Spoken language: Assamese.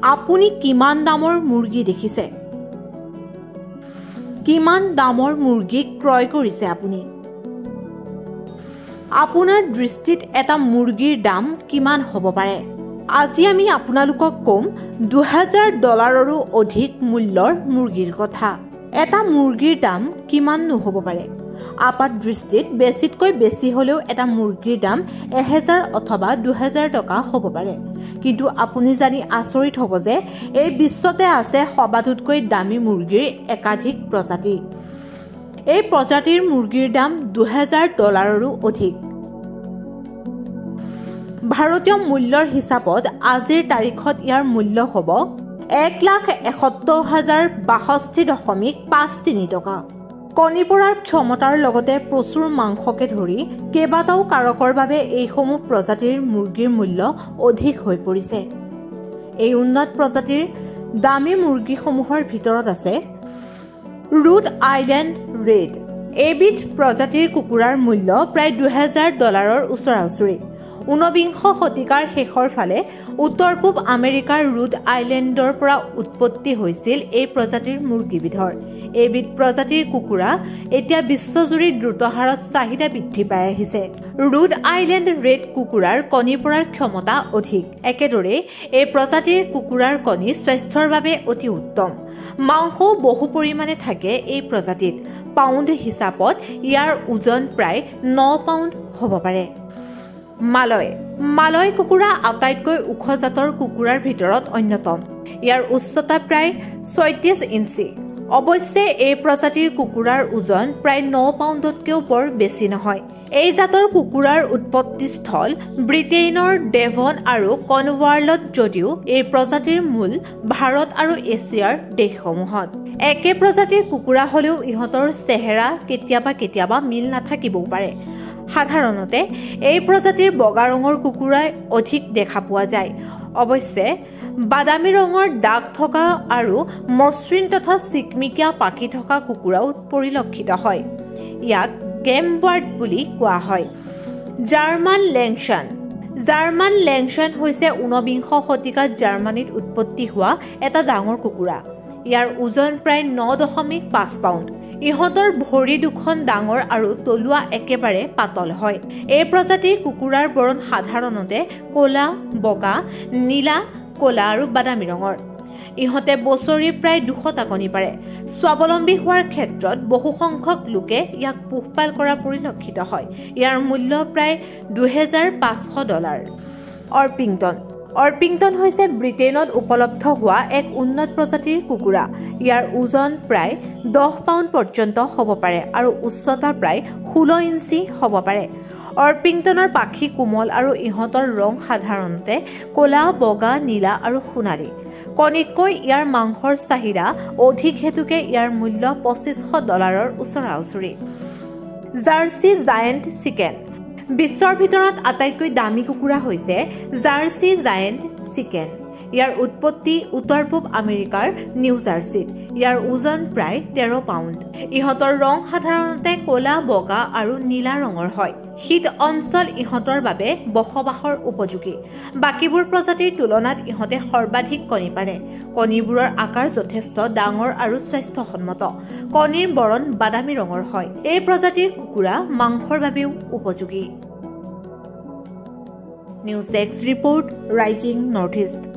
আপুনি কিমান দামৰ মুৰ্গী দেখিছে? কিমান দামৰ মুৰ্গী ক্ৰয় কৰিছে আপুনি? আপোনাৰ দৃষ্টিত এটা মুৰ্গীৰ দাম কিমান হ'ব পাৰে? আজি আমি আপোনালোকক কম $2000ৰো অধিক মূল্যৰ মুৰ্গীৰ কথা। এটা মুৰ্গীৰ দাম কিমান নহ'ব পাৰে? আপাত দৃষ্টিত বেছিতকৈ বেছি হ'লেও এটা মুৰ্গীৰ দাম 1000 অথবা 2000 টকা হ'ব পাৰে। কিন্তু আপুনি জানি আচৰিত হ'ব যে এই বিশ্বতে আছে সবাতোতকৈ দামী মুৰ্গীৰ একাধিক প্ৰজাতি। এই প্ৰজাতিৰ মুৰ্গীৰ দাম $2000ৰো অধিক। ভাৰতীয় মূল্যৰ হিচাপত আজিৰ তাৰিখত ইয়াৰ মূল্য হ'ব 1,71,062.53 টকা। কণী পৰাৰ ক্ষমতাৰ লগতে প্ৰচুৰ মাংসকে ধৰি কেইবাটাও কাৰকৰ বাবে এইসমূহ প্ৰজাতিৰ মুৰ্গীৰ মূল্য অধিক হৈ পৰিছে। এই উন্নত প্ৰজাতিৰ দামী মুৰ্গীসমূহৰ ভিতৰত আছে ৰোড আইলেণ্ড ৰেড। এইবিধ প্ৰজাতিৰ কুকুৰাৰ মূল্য প্ৰায় $2000ৰ ওচৰা-ওচৰি। 19 শতিকাৰ শেষৰ ফালে উত্তৰ পূব আমেৰিকাৰ ৰোড আইলেণ্ডৰ পৰা উৎপত্তি হৈছিল এই প্ৰজাতিৰ মুৰ্গীবিধৰ। এইবিধ প্ৰজাতিৰ কুকুৰা এতিয়া বিশ্বজুৰি দ্ৰুত হাৰত চাহিদা বৃদ্ধি পাই আহিছে। ৰোড আইলেণ্ড ৰেড কুকুৰাৰ কণী পৰাৰ ক্ষমতা অধিক। একেদৰে এই প্ৰজাতিৰ কুকুৰাৰ কণী স্বাস্থ্যৰ বাবে অতি উত্তম। মাংসও বহু পৰিমাণে থাকে এই প্ৰজাতিত। পাউণ্ড হিচাপত ইয়াৰ ওজন প্ৰায় 9 পাউণ্ড হ'ব পাৰে। মালয় কুকুৰা আটাইতকৈ ওখ জাতৰ কুকুৰাৰ ভিতৰত অন্যতম। ইয়াৰ উচ্চতা প্ৰায় 36 ইঞ্চি। অৱশ্যে এই প্ৰজাতিৰ কুকুৰাৰ ওজন প্ৰায় 9 পাউণ্ডতকৈও বৰ বেছি নহয়। এই জাতৰ কুকুৰাৰ উৎপত্তিস্থল ব্ৰিটেইনৰ ডেভন আৰু কৰ্ণৱালত যদিও এই প্ৰজাতিৰ মূল ভাৰত আৰু এছিয়াৰ দেশসমূহত। একে প্ৰজাতিৰ কুকুৰা হ'লেও ইহঁতৰ চেহেৰা কেতিয়াবা মিল নাথাকিবও পাৰে। সাধাৰণতে এই প্ৰজাতিৰ বগা ৰঙৰ কুকুৰাই অধিক দেখা পোৱা যায়। অৱশ্যে বাদামী ৰঙৰ দাগ থকা আৰু মসৃণ তথা চিকমিকিয়া পাখি থকা কুকুৰাও পৰিলক্ষিত হয়। ইয়াক গেম বাৰ্ড বুলি কোৱা হয়। জাৰ্মান লেংচান হৈছে 19 শতিকাত জাৰ্মানীত উৎপত্তি হোৱা এটা ডাঙৰ কুকুৰা। ইয়াৰ ওজন প্ৰায় 9.5 পাউণ্ড। ইহঁতৰ ভৰি দুখন ডাঙৰ আৰু তলুৱা একেবাৰে পাতল হয়। এই প্ৰজাতিৰ কুকুৰাৰ বৰণ সাধাৰণতে ক'লা, বগা, নীলা, ক'লা আৰু বাদামী ৰঙৰ। ইহঁতে বছৰি প্ৰায় 200টা কণী পাৰে। স্বাৱলম্বী হোৱাৰ ক্ষেত্ৰত বহু সংখ্যক লোকে ইয়াক পোহপাল কৰা পৰিলক্ষিত হয়। ইয়াৰ মূল্য প্ৰায় $2500। অৰ্পিংটন হৈছে ব্ৰিটেইনত উপলব্ধ হোৱা এক উন্নত প্ৰজাতিৰ কুকুৰা। ইয়াৰ ওজন প্ৰায় 10 পাউণ্ড পৰ্যন্ত হ'ব পাৰে আৰু উচ্চতা প্ৰায় 16 ইঞ্চি হ'ব পাৰে। অৰ্পিংটনৰ পাখি কোমল আৰু ইহঁতৰ ৰং সাধাৰণতে ক'লা, বগা, নীলা আৰু সোণালী। কণীতকৈ ইয়াৰ মাংসৰ চাহিদা অধিক হেতুকে ইয়াৰ মূল্য $2500ৰ ওচৰা-ওচৰি। Jersey Giant chicken. বিশ্বৰ ভিতৰত আটাইতকৈ দামী কুকুৰা হৈছে জাৰ্চি জায়েণ্ট চিকেন। ইয়াৰ উৎপত্তি উত্তৰ পূব আমেৰিকাৰ নিউ জাৰ্চিত। ইয়াৰ ওজন প্ৰায় 13 পাউণ্ড। ইহঁতৰ ৰং সাধাৰণতে ক'লা, বগা আৰু নীলা ৰঙৰ হয়। শীত অঞ্চল ইহঁতৰ বাবে বসবাসৰ উপযোগী। বাকীবোৰ প্ৰজাতিৰ তুলনাত ইহঁতে সৰ্বাধিক কণী পাৰে। কণীবোৰৰ আকাৰ যথেষ্ট ডাঙৰ আৰু স্বাস্থ্যসন্মত। কণীৰ বৰণ বাদামী ৰঙৰ হয়। এই প্ৰজাতিৰ কুকুৰা মাংসৰ বাবেও উপযোগী। News desk report, rising north east.